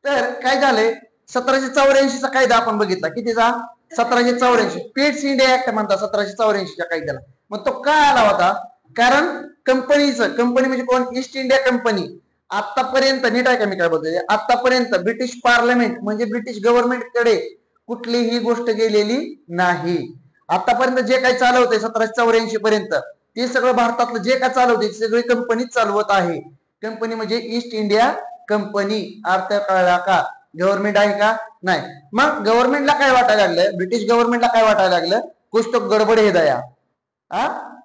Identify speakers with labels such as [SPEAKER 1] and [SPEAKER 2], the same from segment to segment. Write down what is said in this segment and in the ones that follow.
[SPEAKER 1] तर काय झालंय, 1784 चा कायदा आपण बघितला, कितीचा? 1784. पिट्स इंडिया ऍक्ट म्हणतात 1784च्या कायद्याला. मग तो का आला होता? कारण कंपनी म्हणजे कोण? ईस्ट इंडिया कंपनी आतापर्यंत, नीट आहे का मी काय बोलतोय, आतापर्यंत ब्रिटिश पार्लमेंट म्हणजे ब्रिटिश गव्हर्नमेंट कडे कुठलीही गोष्ट गेलेली नाही. आतापर्यंत जे काही चालवते 1784 पर्यंत, ते सगळं भारतातलं जे काय चालवते सगळी कंपनीच चालवत आहे. कंपनी म्हणजे ईस्ट इंडिया कंपनी. अर्थ कळला का? गव्हर्नमेंट आहे का? नाही. मग गव्हर्नमेंटला काय वाटायला लागलं, ब्रिटिश गव्हर्नमेंटला काय वाटायला लागलं, कुछ तो गडबड है दया,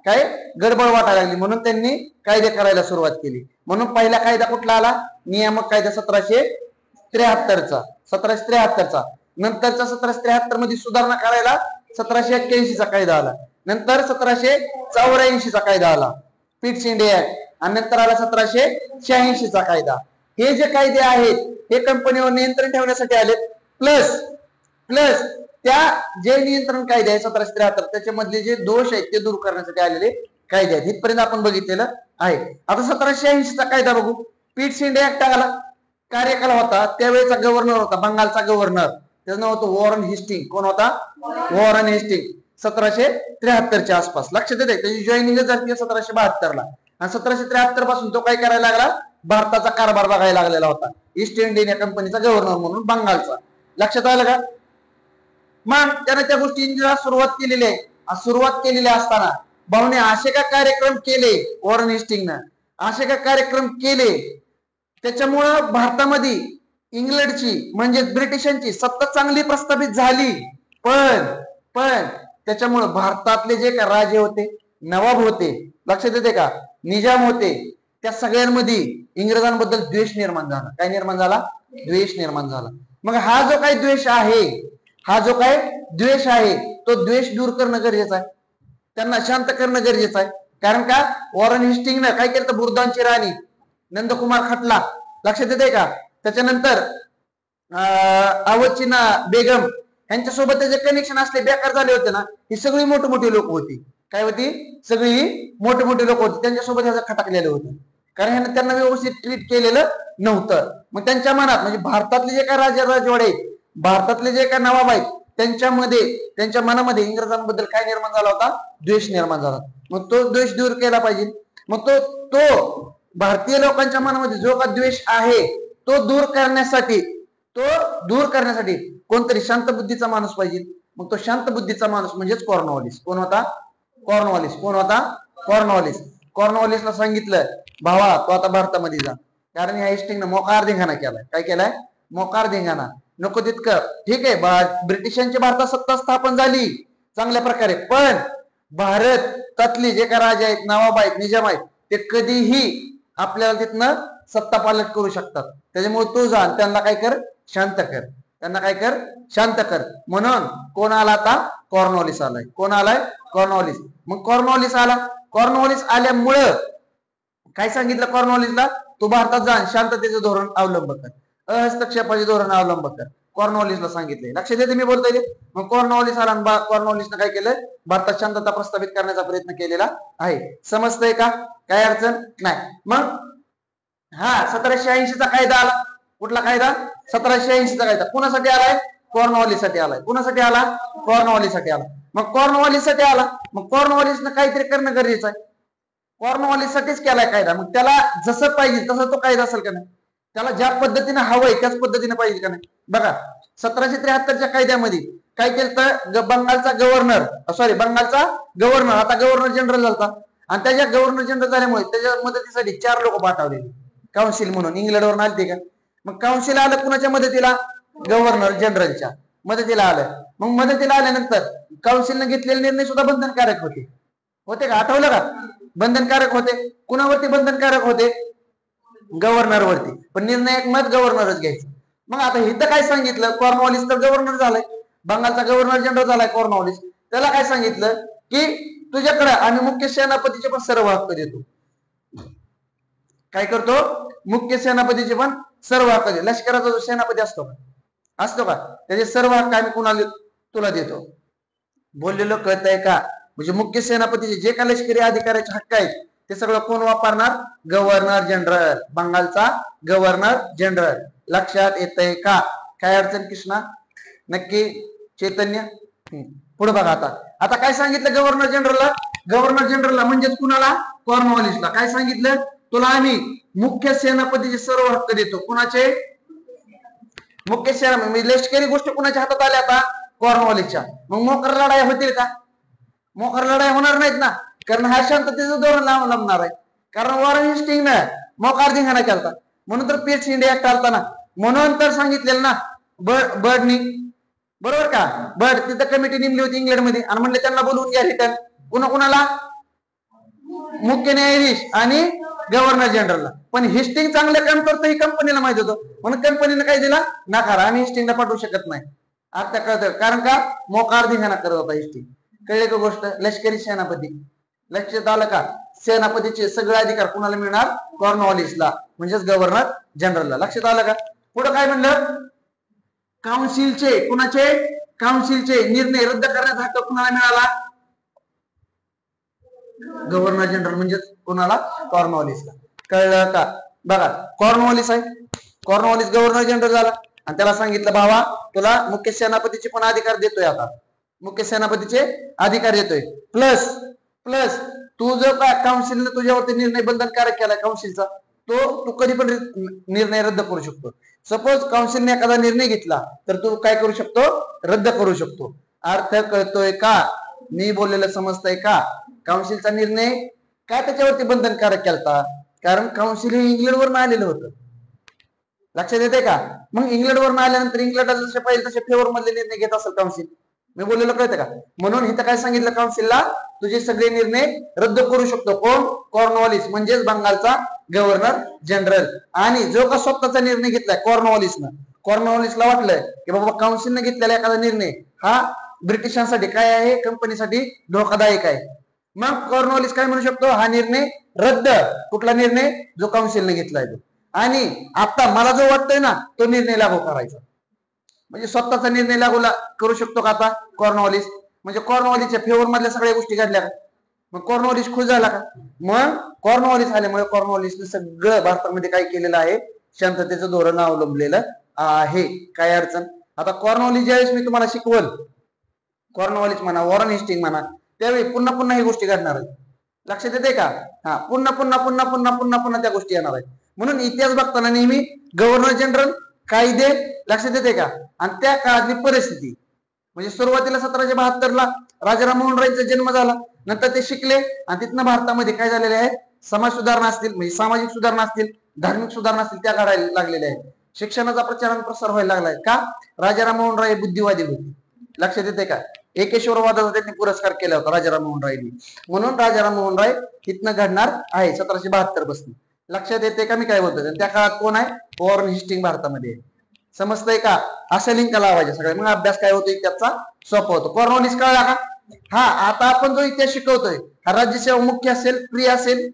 [SPEAKER 1] काय गडबड वाटायला लागली, म्हणून त्यांनी कायदे करायला सुरुवात केली. म्हणून पहिला कायदा कुठला आला? नियामक कायदा 1773चा. 1773चा नंतरचा 1773 मध्ये सुधारणा करायला 1781 चा कायदा आला. नंतर 1784 चा कायदा आला, पिट्स इंडिया ऍक्ट. आणि नंतर आला 1786 चा कायदा. हे जे कायदे आहेत हे कंपनीवर नियंत्रण ठेवण्यासाठी आले. प्लस प्लस त्या जे नियंत्रण कायदे आहे 1773 त्याच्यामधले जे दोष आहेत ते दूर करण्यासाठी आलेले कायदे आहेत. इथपर्यंत आपण बघितलेलं आहे. आता 1786 चा कायदा बघू. पिट्स इंडिया ऍक्ट आला. कार्यकाल होता त्यावेळेचा गव्हर्नर होता बंगालचा गव्हर्नर, त्याचं नाव होतं वॉरन हेस्टिंग. कोण होता? Warren Hasting. 1773च्या आसपास. लक्षात येते, त्याची जॉईनिंग झाली 1772 ला. आणि 1773 पासून तो काय करायला लागला? भारताचा कारभार बघायला लागलेला होता, ईस्ट इंडिया कंपनीचा गव्हर्नर म्हणून बंगालचा. लक्षात आलं का? मग त्याने त्या गोष्टींना सुरुवात केलेली आहे. सुरुवात केलेली असताना भाऊने असे का कार्यक्रम केले, वॉरन हेस्टिंगनं असे का कार्यक्रम केले, त्याच्यामुळं भारतामध्ये इंग्लंडची म्हणजे ब्रिटिशांची सत्ता चांगली प्रस्थापित झाली. पण त्याच्यामुळं भारतातले जे का राजे होते, नवाब होते, लक्षात येते का, निजाम होते, त्या सगळ्यांमध्ये इंग्रजांबद्दल द्वेष निर्माण झाला. काय निर्माण झाला? द्वेष निर्माण झाला. मग हा जो काही द्वेष आहे तो द्वेष दूर करणं गरजेचं आहे, त्यांना शांत करणं गरजेचं आहे. कारण का? वॉरन हेस्टिंगनं काय केलं? बुरदानची राणी नंदकुमार खटला, लक्षात येते का, त्याच्यानंतर आवचिना बेगम यांच्यासोबत त्याचे कनेक्शन असले बेकार झाले होते ना. ही सगळी मोठमोठी लोक होती. काय होती? सगळी मोठमोठी लोक होती, त्यांच्यासोबत ह्याचं खटकलेलं होतं. कारण ह्यानं त्यांना व्यवस्थित ट्रीट केलेलं नव्हतं. मग त्यांच्या मनात म्हणजे भारतातले जे काय राजे राजवाडे आहेत, भारतातले जे काय नवाब आहेत, त्यांच्या मनामध्ये इंग्रजांबद्दल काय निर्माण झाला होता? द्वेष निर्माण झाला. मग तो द्वेष दूर केला पाहिजे. मग तो भारतीय लोकांच्या मनामध्ये जो का द्वेष आहे तो दूर करण्यासाठी कोणतरी शांत बुद्धीचा माणूस पाहिजे. मग तो शांत बुद्धीचा माणूस म्हणजेच कॉर्नवॉलिस. कोण होता? कॉर्नवॉलिसला सांगितलं, भावा तू आता भारतामध्ये जा, कारण ह्या हेस्टिंगनं मोकार धिंगाणा केलाय. काय केलाय? मोकार धिंगाणा. नको तितकं ठीक आहे, ब्रिटिशांची भारतात सत्ता स्थापन झाली चांगल्या प्रकारे, पण भारतातली जे काय राजे आहेत, नवाब आहेत, निजाम आहेत, ते कधीही आपल्याला तिथनं सत्ता पालट करू शकतात. त्याच्यामुळे तू जा, त्यांना काय कर? शांत कर. म्हणून कोण आला आता? कॉर्नवॉलिस आलाय. कोण आलाय? कॉर्नवॉलिस. मग कॉर्नवॉलिस आला. कॉर्नवॉलिस आल्यामुळं काय सांगितलं कॉर्नवॉलिसला? तू भारतात जा, शांततेचं धोरण अवलंब कर, हस्तक्षेपाचे धोरण अवलंब कर. कॉर्नवॉलिसला सांगितले. लक्षात येते मी बोलतोय ते. मग कॉर्नवॉलिस आला आणि कॉर्नवॉलिसनं काय केलं? भारतात शांतता प्रस्थापित करण्याचा प्रयत्न केलेला आहे. समजतंय का? काय अडचण नाही. मग 1780 चा कायदा आला. कुठला कायदा? 1780 चा कायदा. कुणासाठी आलाय? कॉर्नवॉलिससाठी आलाय. कुणासाठी आला? कॉर्नवॉलिससाठी आला. मग कॉर्नवॉलिससाठी आला, मग कॉर्नवॉलिसनं काहीतरी करणं गरजेचं आहे. कॉर्नवॉलिससाठीच केलाय कायदा. मग त्याला जसं पाहिजे तसं तो कायदा असेल का नाही? त्याला ज्या पद्धतीने हवंय त्याच पद्धतीने पाहिजे का नाही? बघा 1773च्या कायद्यामध्ये काय केलं तर बंगालचा गव्हर्नर आता गव्हर्नर जनरल झाला, आणि त्याच्या गव्हर्नर जनरल झाल्यामुळे त्याच्या मदतीसाठी 4 लोक पाठवले काउन्सिल म्हणून. इंग्लंडवरून आले का? मग काउन्सिल आलं कुणाच्या मदतीला? गव्हर्नर जनरलच्या मदतीला आलं. मग मदतीला आल्यानंतर काउन्सिलने घेतलेले निर्णय सुद्धा बंधनकारक होते का? आठवलं का? बंधनकारक होते. कुणावरती बंधनकारक होते? गव्हर्नरवरती. पण निर्णायक मत गव्हर्नरच घ्यायचं. मग आता इथं काय सांगितलं? कॉर्नवॉलिस तर गव्हर्नर झालाय, बंगालचा गव्हर्नर जनरल झालाय कॉर्नवॉलिस. त्याला काय सांगितलं की तुझ्याकडे आम्ही मुख्य सेनापतीचे पण सर्व हक्क देतो. काय करतो? मुख्य सेनापतीचे पण सर्व हक्क देतो. लष्कराचा जो सेनापती असतो का त्याचे सर्व हक्क आम्ही कुणाला? तुला देतो. बोललेलं कळतंय का? म्हणजे मुख्य सेनापतीचे जे काही लष्करी अधिकाऱ्याचे हक्क आहेत ते सगळं कोण वापरणार? Governor general. बंगालचा गव्हर्नर जनरल. लक्षात येतंय का? काय अडचण कृष्णा? नक्की चैतन्य? पुढे बघा आता. आता काय सांगितलं गव्हर्नर जनरलला? गव्हर्नर जनरलला म्हणजेच कुणाला? कॉर्नवॉलिसला. काय सांगितलं तुला? आम्ही मुख्य सेनापतीचे सर्व हक्क देतो. कुणाचे? मुख्य सेनापती. म्हणजे लष्करी गोष्टी कुणाच्या हातात आल्या आता? कॉर्नवॉलिसच्या. मग मोकर लढाई होतील का? मोकर लढाई होणार नाहीत ना, कारण हा शांततेचं धोरण अवलंबणार आहे. कारण वॉरेन हेस्टिंगनं मोकार धिंगाणा केलता, म्हणून तर पीस इंडिया ऍक्ट आलता ना. म्हणून तर सांगितलेलं ना बर्डनी, बरोबर का? बर्ड तिथं कमिटी नेमली होती इंग्लंडमध्ये आणि म्हणले त्यांना बोलवून घ्या रिटर्न. कुणाला? मुख्य न्यायाधीश आणि गव्हर्नर जनरलला. पण हेस्टिंग चांगलं काम करतो ही कंपनीला माहित होतं, म्हणून कंपनीने काय दिला? नकार. आम्ही हेस्टिंगला पाठवू शकत नाही. आता कळतं, कारण का? मोकार धिंगाणा करत होता हेस्टिंग. कळले का गोष्ट? लष्करी सेनापती. लक्षात आलं का? सेनापतीचे सगळे अधिकार कुणाला मिळणार? कॉर्नवॉलिसला, म्हणजेच गव्हर्नर जनरलला. लक्षात आलं का? पुढे काय म्हणलं? काउन्सिलचे, कुणाचे? काउन्सिलचे निर्णय रद्द करण्याचा हक्क कुणाला मिळाला? गव्हर्नर जनरल, म्हणजेच कुणाला? कॉर्नवॉलिसला. कळलं का? बघा, कॉर्नवॉलिस आहे, कॉर्नवॉलिस गव्हर्नर जनरल झाला आणि त्याला सांगितलं भावा तुला मुख्य सेनापतीचे पण अधिकार देतोय. आता मुख्य सेनापतीचे अधिकार देतोय, प्लस प्लस तू जो काय काउन्सिलने तुझ्यावरती निर्णय बंधनकारक केला काउन्सिलचा, तो तू कधी पण निर्णय रद्द करू शकतो. सपोज काउन्सिलने एखादा निर्णय घेतला तर तू काय करू शकतो? रद्द करू शकतो. अर्थ कळतोय का? मी बोललेलं समजतंय का? काउन्सिलचा निर्णय काय त्याच्यावरती बंधनकारक केलता? कारण काउन्सिल हे इंग्लंडवरून आलेलं होतं. लक्षात येते का? मग इंग्लंडवरून आल्यानंतर इंग्लंडला जसे पाहिजे तसे फेवर मधले निर्णय घेत असेल काउन्सिल. मी बोललेलं कळतं का? म्हणून इथं काय सांगितलं काउन्सिलला? तुझे सगळे निर्णय रद्द करू शकतो. कोण? कॉर्नवॉलिस, म्हणजेच बंगालचा गव्हर्नर जनरल. आणि जो का स्वतःचा निर्णय घेतलाय कॉर्नवॉलिसनं, कॉर्नवॉलिसला वाटलं की बाबा काउन्सिलने घेतलेला एखादा निर्णय हा ब्रिटिशांसाठी काय आहे? कंपनीसाठी धोकादायक आहे. मग कॉर्नवॉलिस काय म्हणू शकतो? हा निर्णय रद्द. कुठला निर्णय? जो काउन्सिलने घेतलाय तो. आणि आता मला जो वाटतोय ना तो निर्णय लागू करायचा. म्हणजे स्वतःचा निर्णय लागू करू शकतो का आता कॉर्नवॉलिस? म्हणजे कॉर्नवॉलिसच्या फेवर मधल्या सगळ्या गोष्टी घडल्या का? मग कॉर्नवॉलिस खुश झाला का? मग कॉर्नवॉलिस आल्यामुळे कॉर्नवॉलिसने सगळं भारतामध्ये काय केलेलं आहे? शांततेचं धोरण अवलंबलेलं आहे. काय अडचण? आता कॉर्नवॉलिस ज्यावेळेस मी तुम्हाला शिकवल, कॉर्नवॉलिस म्हणा, वॉरेन हेस्टिंग म्हणा, त्यावेळी पुन्हा पुन्हा ही गोष्टी घडणार आहेत. लक्षात येते का? हा, पुन्हा पुन्हा पुन्हा पुन्हा पुन्हा पुन्हा त्या गोष्टी येणार आहेत. म्हणून इतिहास बघताना नेहमी गव्हर्नर जनरल, कायदे, लक्षात येते का? आणि त्या काळातली परिस्थिती. म्हणजे सुरुवातीला 1772 राजाराम मोहन रायचा जन्म झाला, नंतर ते शिकले आणि तिथनं भारतामध्ये काय झालेले आहे? समाज सुधारणा असतील, म्हणजे सामाजिक सुधारणा असतील, धार्मिक सुधारणा असतील, त्या घडायला लागलेल्या आहेत. शिक्षणाचा प्रचार आणि प्रसार व्हायला लागलाय का? राजाराम मोहन राय बुद्धिवादी होते. लक्षात येते का? एकेश्वरवादाचा त्यांनी पुरस्कार केला होता राजाराम मोहन रायनी. म्हणून राजाराम मोहन राय तिथनं घडणार आहे 1772 पासून. लक्षात येते का मी काय बोलतोय? त्या काळात कोण आहे? वॉरेन हेस्टिंग भारतामध्ये. समजतंय का? अशा लिंक लावायच्या सगळ्या, मग अभ्यास काय होतो त्याचा सोपा होतो. कॉर्नवॉलिस कळला का? हा, आता आपण जो इतिहास शिकवतोय हा राज्यसेवा मुख्य असेल, प्रिय असेल,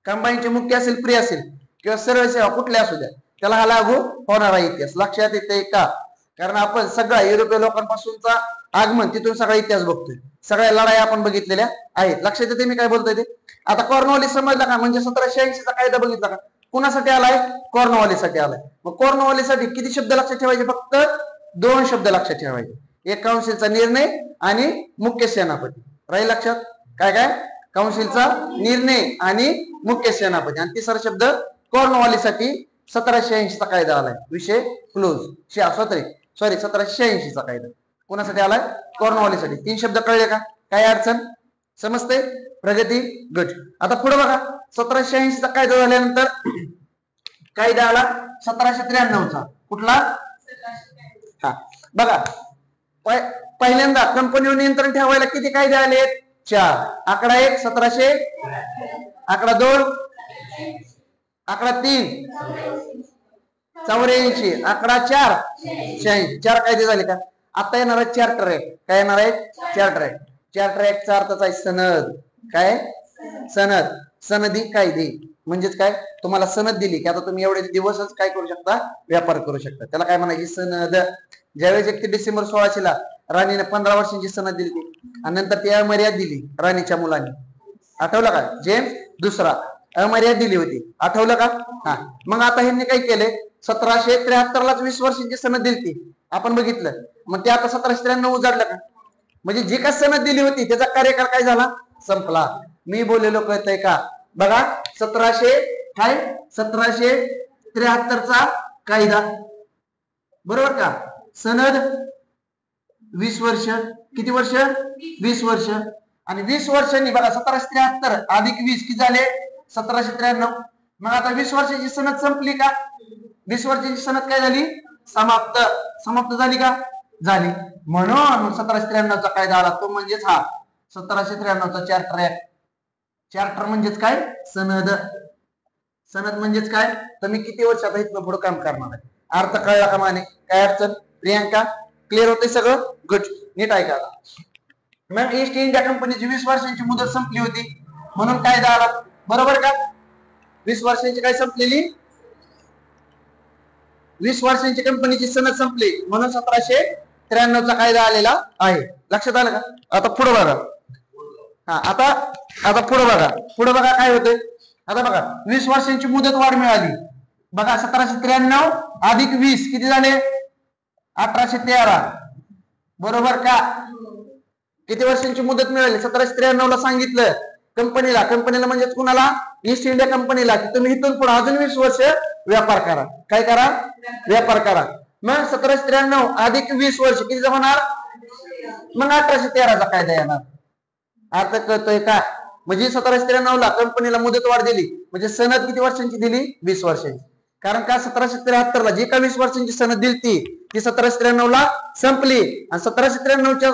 [SPEAKER 1] कंबाईनचे मुख्य असेल, प्रिय असेल, किंवा सरळ सेवा कुठल्या असू द्या, त्याला हा लागू होणारा इतिहास. लक्षात येते का? कारण आपण सगळ्या युरोपीय लोकांपासूनचा आगमन तिथून सगळा इतिहास बघतोय, सगळ्या लढाई आपण बघितलेल्या आहेत. लक्षात येते मी काय बोलतोय ते? आता कॉर्नवॉलिस समजला का? म्हणजे 1786 चा कायदा बघितला का? कुणासाठी आलाय? कॉर्नवॉलिस साठी आलाय. मग कॉर्नवॉलिस साठी किती शब्द लक्षात ठेवायचे? फक्त 2 शब्द लक्षात ठेवायचे. एक काउन्सिलचा निर्णय आणि मुख्य सेनापती. राहील लक्षात? काय काय? काउन्सिलचा निर्णय आणि मुख्य सेनापती. आणि तिसरा शब्द कॉर्नवॉलिस साठी 1786 चा कायदा आलाय. विषय क्लोज. सॉरी 1786 चा कायदा कोणासाठी आलाय? कॉर्नवॉलिस साठी. 3 शब्द कळले का? काय अडचण? समजते? प्रगती गट. आता पुढे बघा, 1786 चा कायदा झाल्यानंतर कायदा आला 1793 चा. कुठला? हा, बघा, पहिल्यांदा कंपनीवर नियंत्रण ठेवायला किती कायदे आले? 4. आकडा 1 1700, आकडा 2, आकडा 3 84, आकडा 4 86. 4 कायदे झाले का? आता येणार आहे चार्टर ऍक्ट. काय येणार आहे? Charter act. चार्टर ऍक्टचा अर्थच आहे सनद. काय? सनद. सनदी कायदे म्हणजेच काय? तुम्हाला सनद दिली की आता तुम्ही एवढे दिवसच काय करू शकता? व्यापार करू शकता. त्याला काय म्हणायची? सनद. ज्यावेळेस 31 डिसेंबर 1600 राणीने 15 वर्षांची सनद दिली आणि नंतर ती मर्यादा दिली राणीच्या मुलांनी. आठवलं का? जेम्स दुसरा. अमर्याद दिली होती, आठवलं का? हा, मग आता ह्यांनी काय केलंय, 1773 लाच 20 वर्षांची सनद दिली आपण बघितलं, मग ते आता 1793 उजाडलं का? म्हणजे जी काय सनद दिली होती त्याचा कार्यकाळ काय झाला, संपला. मी बोललेलो कळतंय का? बघा 1773चा कायदा, बरोबर का? सनद 20 वर्ष, किती वर्ष? 20 वर्ष. आणि 20 वर्षांनी बघा 1773 अधिक 20 किती झाले? 1793. मग आता 20 वर्षाची सनद संपली का? 20 वर्षाची सनद काय झाली? समाप्त झाली का? झाली. म्हणून 1793चा कायदा आला, तो म्हणजेच हा 1793चा चार्टर ऍक्ट. चार्टर म्हणजेच काय? सनद. सनद म्हणजेच काय? तुम्ही किती वर्ष आता इथनं पुढे काम करणार आहे, अर्थ कळला का माने? काय अडचण? प्रियांका क्लिअर होते सगळं? गुड, नीट ऐका. मग ईस्ट इंडिया कंपनीची 20 वर्षांची मुदत संपली होती म्हणून कायदा आला, बरोबर का? 20 वर्षांची काय संपलेली? 20 वर्षांची कंपनीची सनद संपली म्हणून 1793चा कायदा आलेला आहे. लक्षात आलं का? आता पुढे बघा. हा, आता पुढे बघा काय होतंय. आता बघा 20 वर्षांची मुदत वाढ मिळाली. बघा 1793 अधिक 20 किती झाले? 1813. बरोबर का? किती वर्षांची मुदत मिळाली? 1793 ला सांगितलं कंपनीला म्हणजेच कुणाला? ईस्ट इंडिया कंपनीला, की तुम्ही इथून पुढे अजून 20 वर्ष व्यापार करा. काय करा? व्यापार करा. मग 1793 अधिक 20 वर्ष किती होणार? मग 1813चा कायदा येणार. अर्थ कळतोय का? म्हणजे 1793 ला कंपनीला मुदत वाढ दिली, म्हणजे सनद किती वर्षांची दिली? 20 वर्षांची. कारण का 1773 ला जी का 20 वर्षांची सनद दिली ती 1793 ला संपली. आणि 1793च्या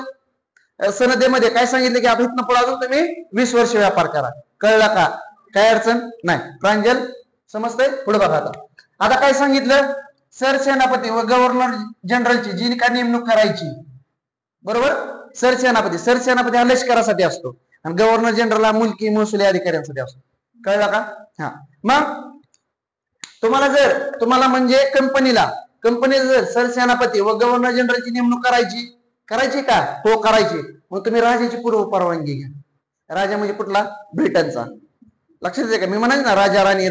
[SPEAKER 1] सनदेमध्ये काय सांगितलं, की आपण इथनं पुढे अजून तुम्ही 20 वर्ष व्यापार करा. कळला का? काय अडचण नाही. प्रांजल समजतंय? पुढे बघा. आता काय सांगितलं? सरसेनापती व गव्हर्नर जनरलची जी का नेमणूक करायची, बरोबर? सरसेनापती हा लष्करासाठी असतो आणि गव्हर्नर जनरल हा मुलकी महसुली अधिकाऱ्यांसाठी असतो. कळला का? हा, मग तुम्हाला म्हणजे कंपनीला जर सरसेनापती व गव्हर्नर जनरलची नेमणूक करायची का? हो, करायची. मग तुम्ही राजाची पूर्व परवानगी घ्या. राजा म्हणजे कुठला? ब्रिटनचा. लक्षात येते का? मी म्हणाले ना राजा राणी,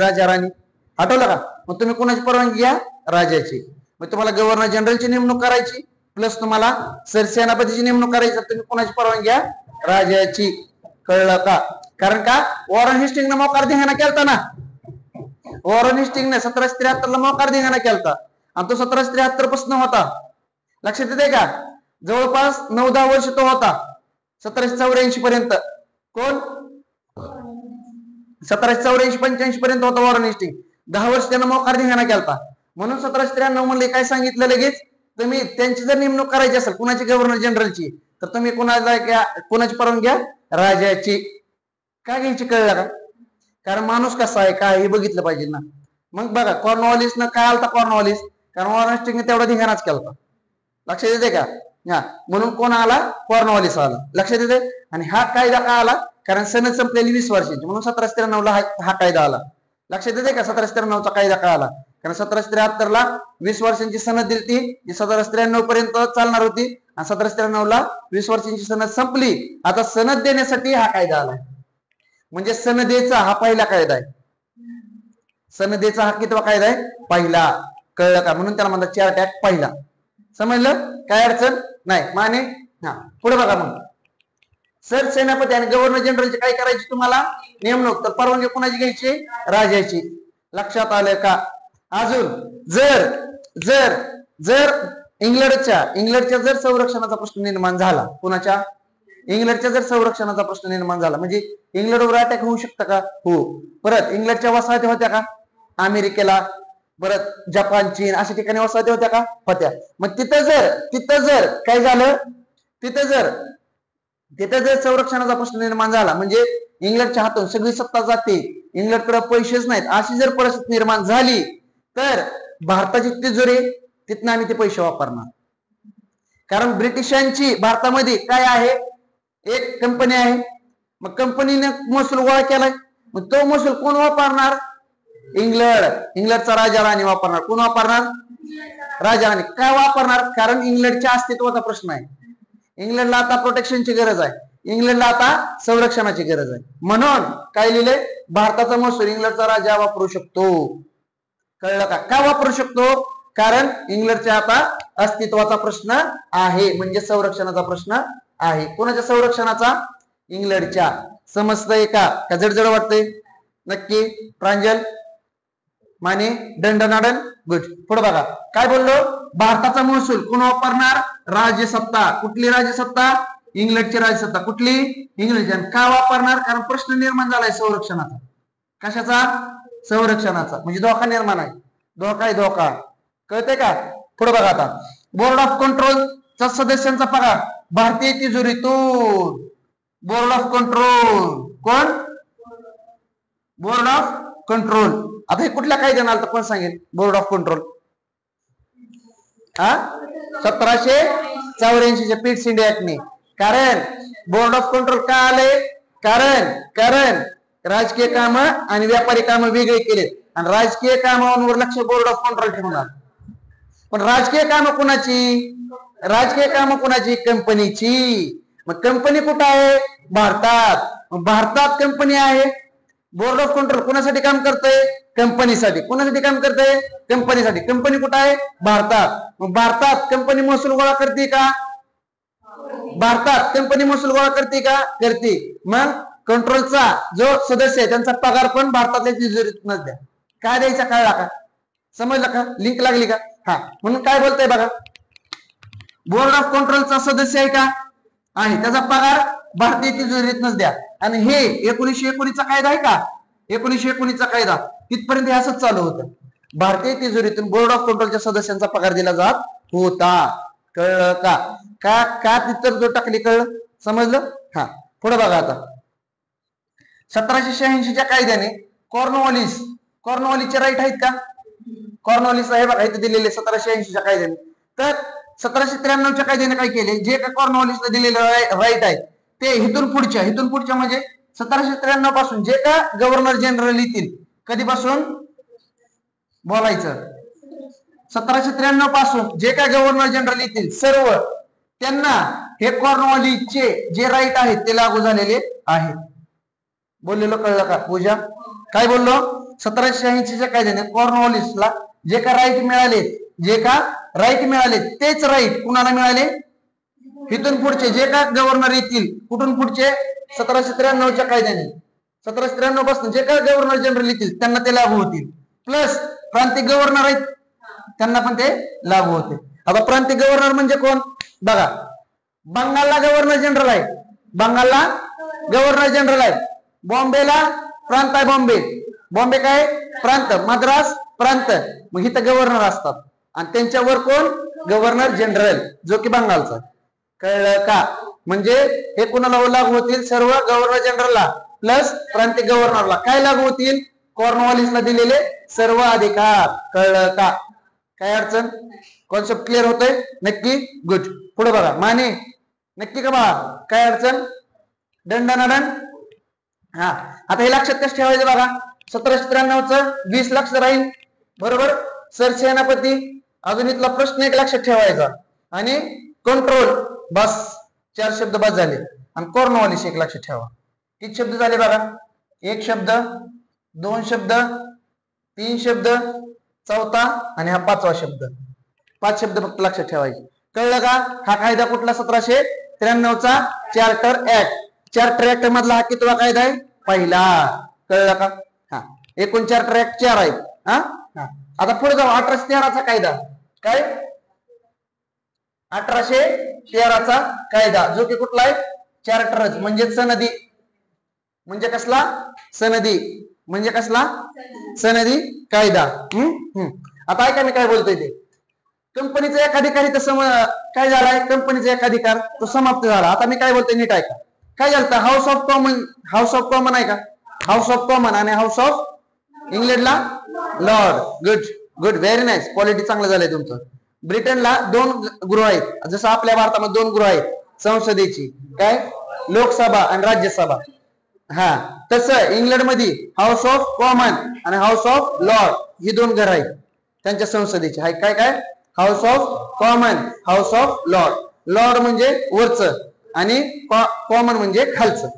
[SPEAKER 1] आठवलं का? मग तुम्ही कोणाची परवानगी घ्या? राजाची. मग तुम्हाला गव्हर्नर जनरलची नेमणूक करायची प्लस तुम्हाला सरसेनापतीची नेमणूक करायची, तुम्ही कोणाची परवानगी घ्या? राजाची. कळलं का? कारण का वॉरन हेस्टिंगने मोकार धिंगाणा केलता ना. वॉरन हेस्टिंगने 1773 ला मोकार धिंगाणा केलता आणि तो 1773 पासून होता. लक्षात येते का? जवळपास 9-10 वर्ष तो होता. 1784 पर्यंत. कोण? 1784-85 पर्यंत होता वॉरन हेस्टिंग. 10 वर्ष त्यानं मोकार धिंगाणा केलता. म्हणून 1793 मध्ये काय सांगितलं लगेच, तुम्ही त्यांची जर नेमणूक करायची असेल कुणाची? गव्हर्नर जनरलची, तर तुम्ही कोणाची परवानगी घ्या? राजाची. काय घ्यायची? कळलं का? कारण माणूस कसा आहे काय हे बघितलं पाहिजे ना. मग बघा कॉर्नवॉलिस न काय आलता? कॉर्नवॉलिस, कारण वॉरन हेस्टिंगने तेवढा धिंगाणाच केलता. लक्षात येते का? हा, म्हणून कोण आला? कॉर्नवॉलिस आला. लक्षात येते? आणि हा कायदा का आला? कारण सनद संपलेली 20 वर्षांची, म्हणून 1793 ला हा कायदा आला. लक्षात येते का? 1793चा कायदा का आला? कारण 1773 ला 20 वर्षांची सनद दिली ती 1793 पर्यंत चालणार होती आणि 1793 ला 20 वर्षांची सनद संपली. आता सनद देण्यासाठी हा कायदा आलाय. म्हणजे सनदेचा हा पहिला कायदा आहे. सनदेचा हा कितवा कायदा आहे? पहिला. कळलं का? म्हणून त्याला म्हणतात चार्टर ऍक्ट पहिला. समजलं? काय अडचण नाही माने? हा, पुढे बघा. मग सरसेनापती आणि गव्हर्नर जनरलची काय करायची तुम्हाला? नेमणूक. तर परवानगी कोणाची घ्यायची? राजाची. लक्षात आलं का? अजून जर इंग्लंडच्या जर संरक्षणाचा प्रश्न निर्माण झाला, कुणाच्या? इंग्लंडच्या जर संरक्षणाचा प्रश्न निर्माण झाला, म्हणजे इंग्लंडवर अटॅक होऊ शकतं का? हो. परत इंग्लंडच्या वसाहती होत्या का? अमेरिकेला, परत जपान, चीन अशा ठिकाणी वसाहती होत्या का? होत्या. मग तिथं जर काय झालं, तिथं जर संरक्षणाचा प्रश्न निर्माण झाला, म्हणजे इंग्लंडच्या हातून सगळी सत्ता जाते, इंग्लंडकडे पैसेच नाहीत, अशी जर परिस्थिती निर्माण झाली, तर भारताची तिजोरी तिथनं आम्ही ते पैसे वापरणार. कारण ब्रिटिशांची भारतामध्ये काय आहे? एक कंपनी आहे. मग कंपनीने महसूल गोळा केलाय, मग तो महसूल कोण वापरणार? इंग्लंडचा राजा राणी वापरणार. कोण वापरणार? राजा राणी. काय वापरणार? कारण इंग्लंडच्या अस्तित्वाचा प्रश्न आहे. इंग्लंडला आता प्रोटेक्शनची गरज आहे. इंग्लंडला आता संरक्षणाची गरज आहे, म्हणून काय लिहिलंय, भारताचा महसूल इंग्लंडचा राजा वापरू शकतो. कळलं का? का वापरू शकतो? कारण इंग्लंडच्या आता अस्तित्वाचा प्रश्न आहे, म्हणजे संरक्षणाचा प्रश्न आहे. कोणाच्या संरक्षणाचा? इंग्लंडच्या. समजतंय का? का जडजड वाटतंय? नक्की. प्रांजल, माने, दंडनाडन. गुड. पुढे बघा काय बोललो, भारताचा महसूल कोण वापरणार? राजसत्ता. कुठली राजसत्ता? इंग्लंडची राजसत्ता. कुठली? इंग्लंडची. का वापरणार? कारण प्रश्न निर्माण झालाय संरक्षणाचा. कशाचा? संरक्षणाचा. म्हणजे धोका निर्माण आहे. धोका आहे, धोका. कळतंय का? पुढे बघा आता, बोर्ड ऑफ कंट्रोलचा सदस्यांचा पगार भारतीय तिजोरीतून. बोर्ड ऑफ कंट्रोल कोण? Board of control. आता हे कुठल्या कायद्याने आलं तर कोण सांगेल? बोर्ड ऑफ कंट्रोल 1784 पीट शिंदे ऍक्टने. कारण बोर्ड ऑफ कंट्रोल का आले? कारण राजकीय काम आणि व्यापारी काम वेगळे केले आणि राजकीय कामावर लक्ष बोर्ड ऑफ कंट्रोल ठेवणार. पण राजकीय काम कुणाची? राजकीय काम कुणाची? कंपनीची. मग कंपनी कुठं आहे? भारतात. भारतात कंपनी आहे. बोर्ड ऑफ कंट्रोल कोणासाठी काम करतंय? कंपनीसाठी. कोणासाठी काम करतंय? कंपनीसाठी. कंपनी कुठं आहे? भारतात. मग भारतात कंपनी महसूल गोळा करते का? भारतात कंपनी महसूल गोळा करते का? करते. मग कंट्रोलचा जो सदस्य आहे त्यांचा पगार पण भारतातल्या तिजोरीतूनच द्या. काय द्यायचा? कळला का? समजलं का? लिंक लागली का? हा. म्हणून काय बोलतंय बघा, बोर्ड ऑफ कंट्रोलचा सदस्य आहे का? आहे. त्याचा पगार भारतीय तिजोरीतूनच द्या. आणि हे 1919चा कायदा आहे का? 1919चा कायदा तिथपर्यंत असंच चालू होतं. भारतीय तिजोरीतून बोर्ड ऑफ कंट्रोलच्या सदस्यांचा पगार दिला जात होता. कळलं का? का का तिथं जो टाकली? कळलं? समजलं? हा. पुढे बघा आता, 1786च्या कायद्याने कॉर्नवॉलिसचे राईट आहेत का? कॉर्नवॉलिस आहे बघा इथे दिलेले 1786च्या कायद्याने. तर 1793च्या कायद्याने काय केले? जे का कॉर्नवॉलिसला दिलेले राईट आहे ते इथून पुढच्या म्हणजे 1793 पासून जे का गव्हर्नर जनरल येतील, कधीपासून बोलायचं? 1793 पासून जे काय गव्हर्नर जनरल येतील सर्व त्यांना हे कॉर्नवॉलिसचे जे राईट आहेत ते लागू झालेले आहेत. बोललेलो कळलं का? पूजा काय बोललो? 1786च्या कायद्याने कॉर्नवॉलिसला जे का राईट मिळाले तेच राईट कुणाला मिळाले? इथून पुढचे जे का गव्हर्नर येतील. कुठून पुढचे? 1793च्या कायद्याने. 1793 पासून जे का गव्हर्नर जनरल येतील त्यांना ते लागू होतील. प्लस प्रांतिक गव्हर्नर आहेत त्यांना पण ते लागू होते. आता प्रांतिक गव्हर्नर म्हणजे कोण? बघा, बंगालला गव्हर्नर जनरल आहे. बंगालला गव्हर्नर जनरल आहे. बॉम्बेला प्रांत आहे. बॉम्बे काय? प्रांत. मद्रास प्रांत. मग इथं गव्हर्नर असतात आणि त्यांच्यावर कोण? गव्हर्नर जनरल, जो की बंगालचा. कळलं का? म्हणजे हे कुणाला लागू होतील? सर्व गव्हर्नर जनरलला प्लस प्रांतिक गव्हर्नरला काय लागू होतील? कॉर्नवॉलिसला दिलेले सर्व अधिकार. कळलं का? काय अडचण? कॉन्सेप्ट क्लिअर होतोय? नक्की. गुड. पुढे बघा, माने नक्की का बघा? काय अडचण? दंडनाडन. हा. आता हे लक्षात कसं ठेवायचं बघा, 1793चं 20 लक्ष राहील. बरोबर. सरसेनापती अजून इथला प्रश्न एक लक्षात ठेवायचा आणि कंट्रोल बस 4 शब्द बस झाले. आणि कॉर्नवॉलिस एक लक्षात ठेवा. किती शब्द झाले बघा? 1 शब्द, 2 शब्द, 3 शब्द, चौथा आणि हा 5वा शब्द. 5 शब्द फक्त लक्षात ठेवायचे. कळलं का? हा कायदा कुठला? 1793चा चार्टर ऍक्ट. चार्टर ऍक्ट मधला हा कितवा कायदा आहे? पहिला. कळलं का? हा. एकूण चार्टर ऍक्ट 4 आहेत. हा. आता पुढे जाऊ. 1813चा कायदा. काय? 1813चा कायदा जो की कुठला आहे? चार्टरच म्हणजे सनदी. म्हणजे कसला? सनदी. म्हणजे कसला? सनदी कायदा. आता ऐका मी काय बोलतोय ते. कंपनीचा एकाधिकारी तसं काय झालाय? कंपनीचा एकाधिकार तो समाप्त झाला. आता मी काय बोलतोय नीट ऐका. काय झालं? हाऊस ऑफ कॉमन आहे का? हाऊस ऑफ कॉमन आणि हाऊस ऑफ इंग्लंडला Lord. Good. Very nice. Quality चांगलं झालंय तुमचं. ब्रिटनला 2 गृह आहेत, जसं आपल्या भारतामध्ये 2 गृह आहेत संसदेची. काय? लोकसभा आणि राज्यसभा. हा. तसं इंग्लंड मध्ये हाऊस ऑफ कॉमन आणि हाऊस ऑफ लॉर्ड ही 2 घर आहेत त्यांच्या संसदेची. काय? House of common, house of Lord. Lord म्हणजे वरचं आणि कॉमन म्हणजे खालचं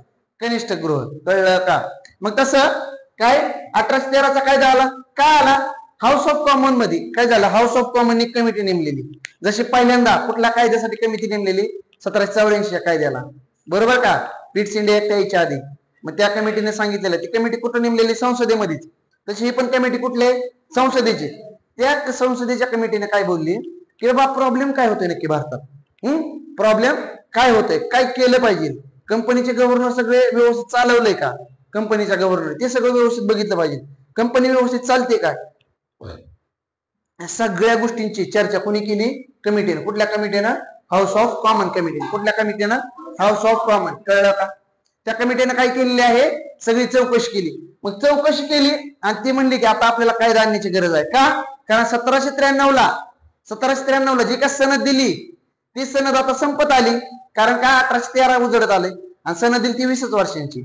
[SPEAKER 1] कनिष्ठ गृह. कळलं का? मग तसं काय 1813चा कायदा आला. काय आला? हाऊस ऑफ कॉमन मध्ये काय झालं? हाऊस ऑफ कॉमन एक कमिटी नेमलेली. जशी पहिल्यांदा कुठल्या कायद्यासाठी कमिटी नेमलेली? 1784 कायद्याला, बरोबर का? पिट्स इंडिया ऍक्ट यायच्या आधी. मग त्या कमिटीने सांगितलेलं, ती कमिटी कुठं नेमलेली? संसदेमध्येच. तशी ही पण कमिटी कुठली? संसदेची. त्या संसदेच्या कमिटीने काय बोलली की बाबा प्रॉब्लेम काय होतोय नक्की भारतात, प्रॉब्लेम काय होतंय, काय केलं पाहिजे, कंपनीचे गव्हर्नर सगळे व्यवस्थित चालवलंय का, कंपनीचा गव्हर्नर ते सगळं व्यवस्थित बघितलं पाहिजे, कंपनी व्यवस्थित चालते का, सगळ्या गोष्टींची चर्चा कोणी केली? कमिटीने. कुठल्या कमिटीनं? House of common committee. कुठल्या कमिटीनं? House of common. कळलं का? त्या कमिटीनं काय केलेली आहे? सगळी चौकशी केली. मग चौकशी केली आणि ती म्हणली की आता आपल्याला कायदा आणण्याची गरज आहे. का? कारण 1793ला जी काय सनद दिली ती सनद आता संपत आली. कारण का 1813 उजडत आले आणि सनद दिली ती 20 वर्षांची.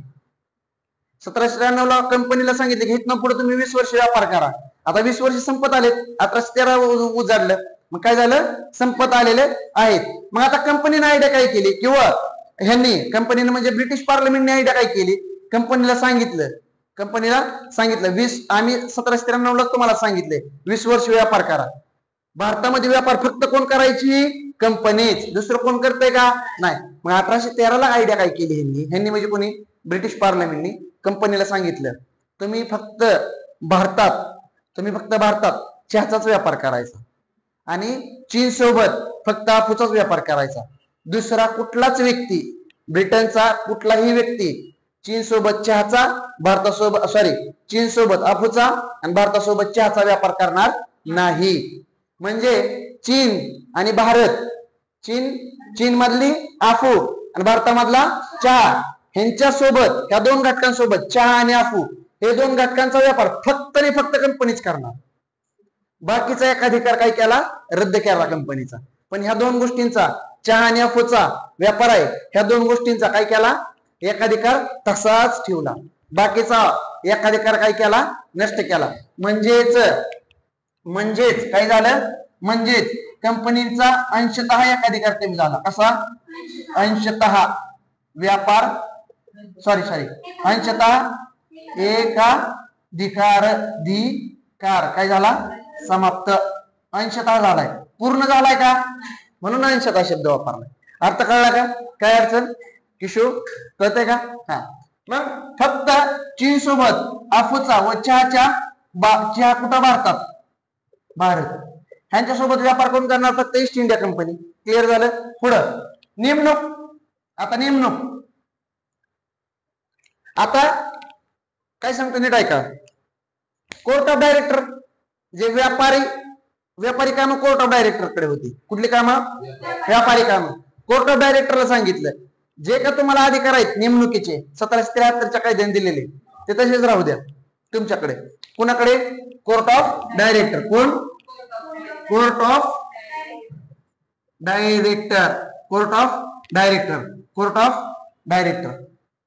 [SPEAKER 1] 1793ला कंपनीला सांगितलं की इथनं पुढे तुम्ही 20 वर्ष व्यापार करा. आता 20 वर्ष संपत आलेत. 1813 उजाडलं. मग काय झालं? संपत आलेले आहेत. मग आता कंपनीने आयडिया काय केली किंवा ह्यांनी कंपनीने म्हणजे ब्रिटिश पार्लमेंटने आयडिया काय केली? कंपनीला सांगितलं 20 आम्ही 1793ला तुम्हाला सांगितले 20 वर्ष व्यापार करा. भारतामध्ये व्यापार फक्त कोण करायची? कंपनीच. दुसरं कोण करतंय का? नाही. मग 1813ला आयडिया काय केली ह्यांनी म्हणजे कोणी? ब्रिटिश पार्लमेंटने कंपनीला सांगितलं तुम्ही फक्त भारतात चहाचाच व्यापार करायचा आणि चीन सोबत फक्त अफूचाच व्यापार करायचा. दुसरा कुठलाच व्यक्ती, ब्रिटनचा कुठलाही व्यक्ती चीन सोबत चीन सोबत अफूचा आणि भारतासोबत चहाचा व्यापार करणार नाही. म्हणजे चीन आणि भारत, चीन मधली अफू आणि भारतामधला चहा, ह्यांच्या सोबत या दोन घटकांसोबत चहा आणि अफू हे दोन घटकांचा व्यापार फक्त आणि फक्त कंपनीच करणार. बाकीचा एक अधिकार काय केला? रद्द केला कंपनीचा. पण ह्या दोन गोष्टींचा, चहा आणि अफूचा व्यापार आहे, ह्या दोन गोष्टींचा काय केला? एकाधिकार तसाच ठेवला. बाकीचा एकाधिकार काय केला? नष्ट केला. म्हणजेच काय झालं? म्हणजेच कंपनीचा अंशतः एकाधिकार कमी झाला. कसा? अंशतः अंशतः एकाधिकार काय झाला? समाप्त. अंशतः झालाय. पूर्ण झालाय का? म्हणून अंशतः शब्द वापरलाय. अर्थ कळला का? काय अडचण किशोर? कळतंय का? हा. मग फक्त चीन सोबत अफूचा व चहा कुठं? भारत ह्यांच्यासोबत व्यापार कोण करणार? फक्त ईस्ट इंडिया कंपनी. क्लिअर झालं? पुढं नेमणूक. आता काय सांगतो नीट ऐका. कोर्ट ऑफ डायरेक्टर, जे व्यापारी कामं कोर्ट ऑफ डायरेक्टर कडे होती. कुठली कामं? व्यापारी कामं. कोर्ट ऑफ डायरेक्टरला सांगितलं जे का तुम्हाला अधिकार आहेत नेमणुकीचे 1773च्या कायद्याने दिलेले ते तसेच राहू द्या तुमच्याकडे. कुणाकडे? Court of director. कोण? Court of director.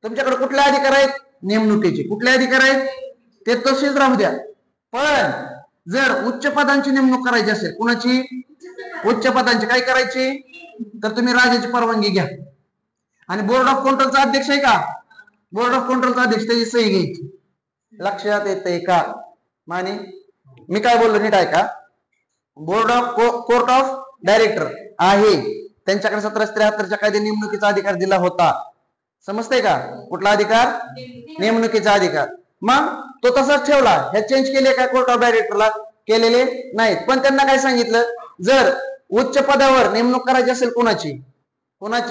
[SPEAKER 1] तुमच्याकडे कुठले अधिकार आहेत? नेमणुकीचे. कुठले अधिकार आहेत? ते तसेच राहू द्या. पण जर उच्च पदांची नेमणूक करायची असेल, कुणाची? उच्च पदांची. काय करायची? तर तुम्ही राजाची परवानगी घ्या. आणि बोर्ड ऑफ कंट्रोलचा अध्यक्ष आहे का? बोर्ड ऑफ कंट्रोलचा अध्यक्ष त्याची सही घ्यायची. लक्षात येते का? माने मी काय बोललो नीट ऐका. कोर्ट ऑफ डायरेक्टर आहे, त्यांच्याकडे 1773च्या कायद्याने नेमणुकीचा अधिकार दिला होता. समजतंय का? कुठला अधिकार? नेमणुकीचा अधिकार. मग तो तसाच ठेवला. हे चेंज केले का? कोर्ट ऑफ डायरेक्टरला केलेले नाहीत. पण त्यांना काय सांगितलं? जर उच्च पदावर नेमणूक करायची असेल कोणाची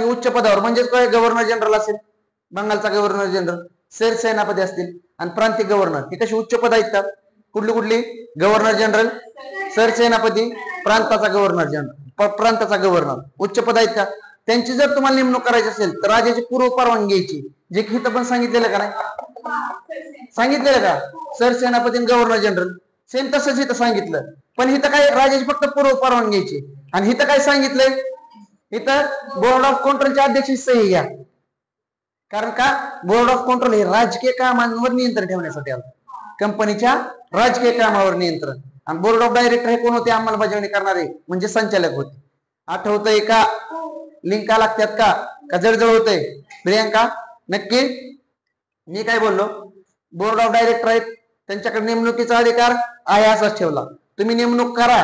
[SPEAKER 1] उच्च पदावर, म्हणजेच काय? गव्हर्नर जनरल असेल, बंगालचा गव्हर्नर जनरल, सरसेनापती असतील आणि प्रांतिक गव्हर्नर, हे कशी उच्च पद आहेत का? कुठली? गव्हर्नर जनरल, सरसेनापती, प्रांताचा गव्हर्नर उच्च पद आहेत का? त्यांची जर तुम्हाला नेमणूक करायची असेल तर राजाची पूर्व परवानगी घ्यायची. जे की इथं पण सांगितलेलं का? नाही सांगितलेलं का? सरसेनापती, गव्हर्नर जनरल सेम तसंच इथं सांगितलं. पण इथं काय? राजाची फक्त पूर्व परवानगी घ्यायची. आणि इथं काय सांगितलंय? इथं बोर्ड ऑफ कंट्रोलच्या अध्यक्षाची सही घ्या. कारण का? बोर्ड ऑफ कंट्रोल हे राजकीय कामांवर नियंत्रण ठेवण्यासाठी आलं, कंपनीच्या राजकीय कामावर नियंत्रण. आणि बोर्ड ऑफ डायरेक्टर हे कोण होते? अंमलबजावणी करणारे म्हणजे संचालक होते. आठवतंय का? लिंका लागतात का? का जडजड होतंय प्रियांका? नक्की. मी काय बोललो, बोर्ड ऑफ डायरेक्टर आहेत, त्यांच्याकडे नेमणुकीचा अधिकार आहे असाच ठेवला. तुम्ही नेमणूक करा,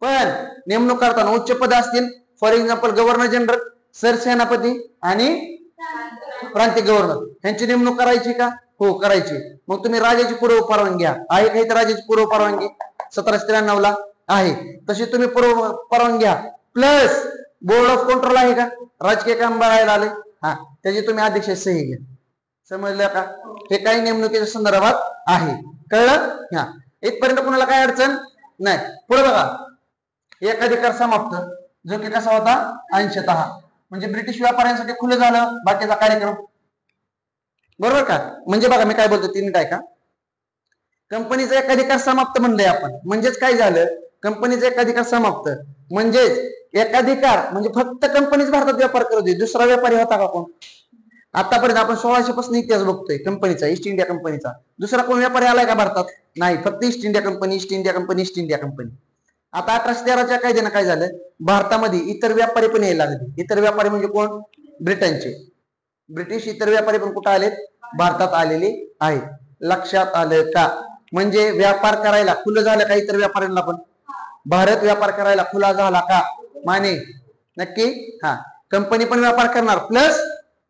[SPEAKER 1] पण नेमणूक करताना उच्च पद असतील, फॉर एक्झाम्पल गव्हर्नर जनरल, सरसेनापती आणि प्रांतिक गव्हर्नर, यांची नेमणूक करायची का? हो करायची. मग तुम्ही राजाची पूर्व परवानगी घ्या. आहे काही तर राजाची पूर्व परवानगी 1793 ला आहे, तशी तुम्ही पूर्व परवानगी घ्या. प्लस बोर्ड ऑफ कंट्रोल आहे का, राजकीय काम बघायला आले, हा त्याची तुम्ही अध्यक्ष सही घ्या. समजलं का? हे काही नेमणुकीच्या संदर्भात आहे. कळलं? हा इथपर्यंत कोणाला काय अडचण नाही. पुढे बघा, एकाधिकार समाप्त, जो की कसा होता, अंशतः, म्हणजे ब्रिटिश व्यापाऱ्यांसाठी खुलं झालं बाकीचा कार्यक्रम. बरोबर का? म्हणजे बघा मी काय बोलतो तीन काय का, कंपनीचा एकाधिकार समाप्त म्हणलंय आपण, म्हणजेच काय झालं, कंपनीचा एकाधिकार समाप्त म्हणजेच एकाधिकार म्हणजे फक्त कंपनीच भारतात व्यापार करत होती, दुसरा व्यापारी होता का कोण? आतापर्यंत आपण 1600 पासून इतिहास बघतोय कंपनीचा, ईस्ट इंडिया कंपनीचा. दुसरा कोण व्यापारी आलाय का भारतात? नाही, फक्त east India company, east India company, east India company. आता 1813च्या कायद्यानं काय झालं, भारतामध्ये इतर व्यापारी पण यायला लागले. इतर व्यापारी म्हणजे कोण? ब्रिटनचे. ब्रिटिश इतर व्यापारी पण कुठे आलेत? भारतात आलेले आहेत. लक्षात आलं का? म्हणजे व्यापार करायला खुलं झालं का इतर व्यापाऱ्यांना पण? भारत व्यापार करायला खुला झाला का? माने नक्की. हा कंपनी पण व्यापार करणार, प्लस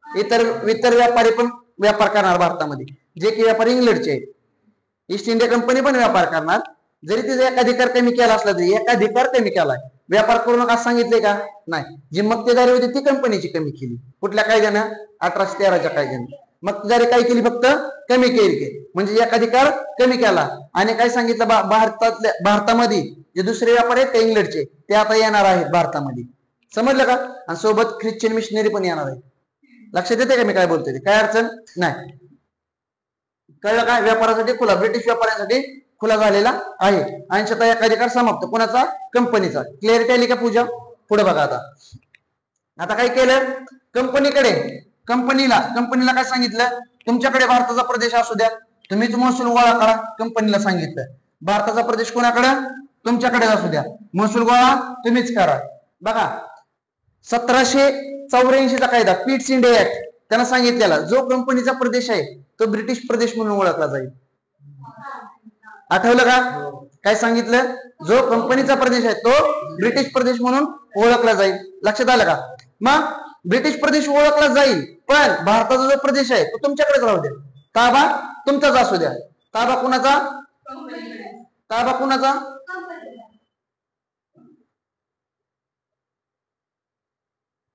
[SPEAKER 1] इतर व्यापारी पण व्यापार करणार भारतामध्ये, जे की व्यापारी इंग्लंडचे आहेत. ईस्ट इंडिया कंपनी पण व्यापार करणार, जरी तिचा एकाधिकार कमी केला असला तरी. एकाधिकार कमी केलाय, व्यापार करू नका सांगितले का? नाही. जी मक्तेदारी होती ती कंपनीची कमी केली. कुठल्या कायद्यानं? 1813च्या कायद्यानं. मक्तेदारी काय केली? फक्त कमी केली, म्हणजे एकाधिकार कमी केला. आणि काय सांगितलं, भारतामध्ये जे दुसरे व्यापारी आहेत ते इंग्लंडचे, ते आता येणार आहेत भारतामध्ये. समजलं का? आणि सोबत ख्रिश्चन मिशनरी पण येणार आहेत. लक्षात येते का मी काय बोलतोय? काय अडचण नाही. कळलं का? व्यापारासाठी खुला, ब्रिटिश व्यापाऱ्यांसाठी खुला झालेला आहे. अंशतः एकाधिकार समाप्त, कोणाचा? कंपनीचा. क्लिअरिटी आली का पूजा? पुढे बघा आता काय केलं कंपनीला काय सांगितलं, तुमच्याकडे भारताचा प्रदेश असू द्या, तुम्हीच महसूल गोळा करा. कंपनीला सांगितलं भारताचा प्रदेश कोणाकडे? तुमच्याकडे असू द्या, महसूल गोळा तुम्हीच करा. बघा 1784चा कायदा, पिट्स इंडिया ऍक्ट, त्यांना सांगितलेला जो कंपनीचा प्रदेश आहे तो ब्रिटिश प्रदेश म्हणून ओळखला जाईल. आठवलं का? काय सांगितलं? जो कंपनीचा प्रदेश आहे तो ब्रिटिश प्रदेश म्हणून ओळखला जाईल. लक्षात आलं का? मग ब्रिटिश प्रदेश ओळखला जाईल, पण भारताचा जो प्रदेश आहे तो तुमच्याकडेच राहू द्या. ताबा तुमचाच असू द्या. ताबा कुणाचा? ताबा कुणाचा?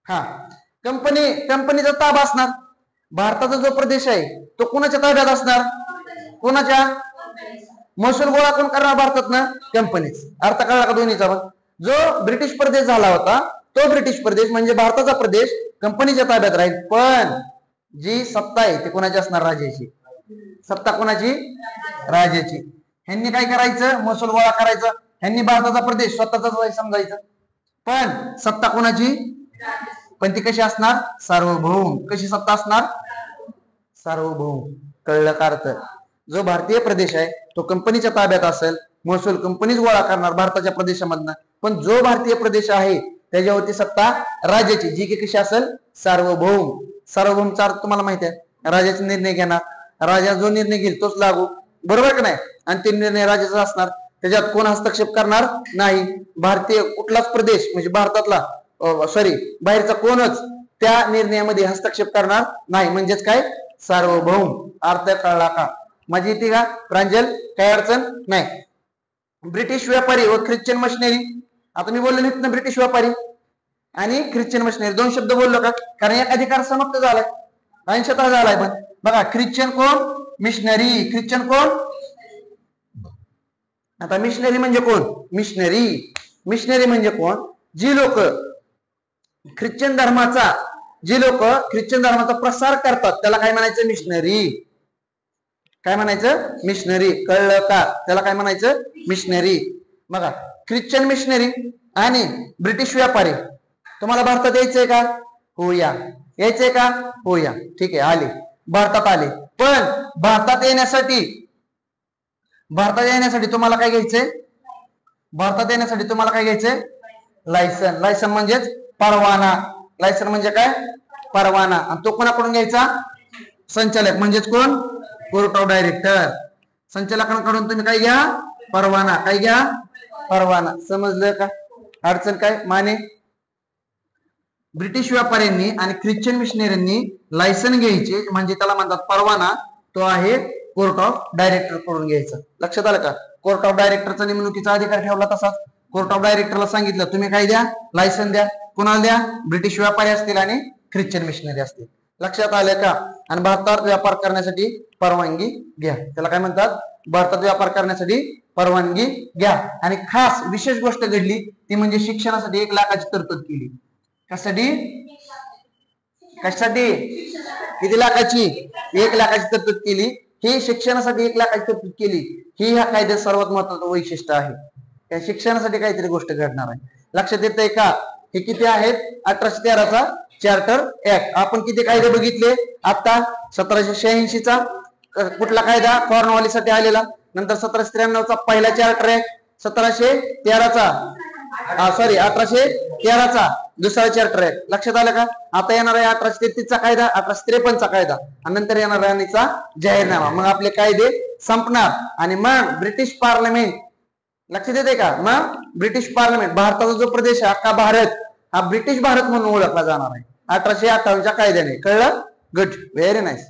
[SPEAKER 1] हा कंपनीचा ताबा असणार. भारताचा जो प्रदेश आहे तो कुणाच्या ताब्यात असणार? कोणाच्या? महसूल गोळा कोण करणार भारतात ना? कंपनीच. अर्थ कळला का दोन्हीचा? जो ब्रिटिश प्रदेश झाला होता तो ब्रिटिश प्रदेश म्हणजे भारताचा प्रदेश कंपनीच्या ताब्यात राहील, पण जी सत्ता आहे ती कोणाची असणार? राजाची. सत्ता कोणाची? राजाची. ह्यांनी काय करायचं? महसूल गोळा करायचं. ह्यांनी भारताचा प्रदेश स्वतःचाच समजायचं, पण सत्ता कोणाची? पण ती कशी असणार? सार्वभौम. कशी सत्ता असणार? सार्वभौम. कळलं का अर्थ? जो भारतीय प्रदेश आहे तो कंपनीच्या ताब्यात असेल, महसूल कंपनीच गोळा करणार भारताच्या प्रदेशामधनं, पण जो भारतीय प्रदेश आहे त्याच्यावरती सत्ता राजाची, जी की कशी असेल? सार्वभौम. सार्वभौमचा अर्थ तुम्हाला माहिती आहे, राजाचा निर्णय घेणार, राजा जो निर्णय घेईल तोच लागू. बरोबर का नाही? आणि ते निर्णय राजाचा असणार, त्याच्यात कोण हस्तक्षेप करणार नाही. भारतीय कुठलाच प्रदेश म्हणजे भारतातला बाहेरचा कोणच त्या निर्णयामध्ये हस्तक्षेप करणार नाही. म्हणजेच काय? सार्वभौम. अर्थ कळला का? माझी येते का प्रांजल? काय अडचण नाही. ब्रिटिश व्यापारी व ख्रिश्चन मशिनरी. आता मी बोललो ना ब्रिटिश व्यापारी आणि ख्रिश्चन मशिनरी, दोन शब्द बोललो का? कारण एक अधिकार समाप्त झालाय, अंशतः झालाय. पण बघा ख्रिश्चन कोण? मिशनरी. ख्रिश्चन कोण? आता मिशनरी म्हणजे कोण? मिशनरी म्हणजे कोण? जी लोक ख्रिश्चन धर्माचा प्रसार करतात त्याला काय म्हणायचं? मिशनरी. काय म्हणायचं? मिशनरी. कळलं का? त्याला काय म्हणायचं? मिशनरी. बघा ख्रिश्चन मिशनरी आणि ब्रिटिश व्यापारी, तुम्हाला भारतात यायचंय का? हो या. यायचंय का? हो या. ठीक आहे, आले भारतात आले, पण भारतात येण्यासाठी तुम्हाला काय घ्यायचंय? भारतात येण्यासाठी तुम्हाला काय घ्यायचंय? लायसन. लायसन म्हणजेच परवाना. लायसन म्हणजे काय? परवाना, आणि तो कोणाकडून घ्यायचा? संचालक, म्हणजेच कोण? Court of director. संचालकांकडून तुम्ही काय घ्या? परवाना. काय घ्या? परवाना. समजलं का? अडचण काय? माने ब्रिटिश व्यापाऱ्यांनी आणि ख्रिश्चन मिशनरींनी लायसन घ्यायचे म्हणजे त्याला म्हणतात परवाना, तो आहे कोर्ट ऑफ डायरेक्टर कडून घ्यायचा. लक्षात आलं का? कोर्ट ऑफ डायरेक्टरचा नेमणुकीचा अधिकार ठेवला तसाच. कोर्ट ऑफ डायरेक्टरला सांगितलं तुम्ही काय द्या? लायसन द्या. कोणाला द्या? ब्रिटिश व्यापारी असतील आणि ख्रिश्चन मिशनरी असतील. लक्षात आलं का? आणि भारतात व्यापार करण्यासाठी परवानगी घ्या. त्याला काय म्हणतात? भारतात व्यापार करण्यासाठी परवानगी घ्या. आणि खास विशेष गोष्ट घडली ती म्हणजे शिक्षणासाठी 1 लाखाची तरतूद केली. कशासाठी? कशासाठी? किती लाखाची? 1 लाखाची तरतूद केली. ही शिक्षणासाठी 1 लाखाची तरतूद केली. ही ह्या कायद्यात सर्वात महत्वाचं वैशिष्ट्य आहे. या शिक्षणासाठी काहीतरी गोष्ट घडणार आहे. लक्षात येतंय का? हे किती आहेत? 1813 चा चार्टर ऍक्ट. आपण किती कायदे बघितले आता? 1786 चा कुठला कायदा? कॉर्नवालिससाठी आलेला. नंतर 1793 चा पहिला चार्टर ऍक्ट. 1713 चा 1813 चा दुसरा चार्टर ऍक्ट. लक्षात आलं का? आता येणार आहे 1833 चा कायदा, 1853 चा कायदा, आणि नंतर येणार राणीचा जाहीरनामा. मग आपले कायदे संपणार आणि मग ब्रिटिश पार्लमेंट. लक्षात येते का? मग ब्रिटिश पार्लमेंट, भारताचा जो प्रदेश आहे अख्खा भारत हा ब्रिटिश भारत म्हणून ओळखला जाणार आहे 1858 च्या कायद्याने. कळलं? Good, very nice.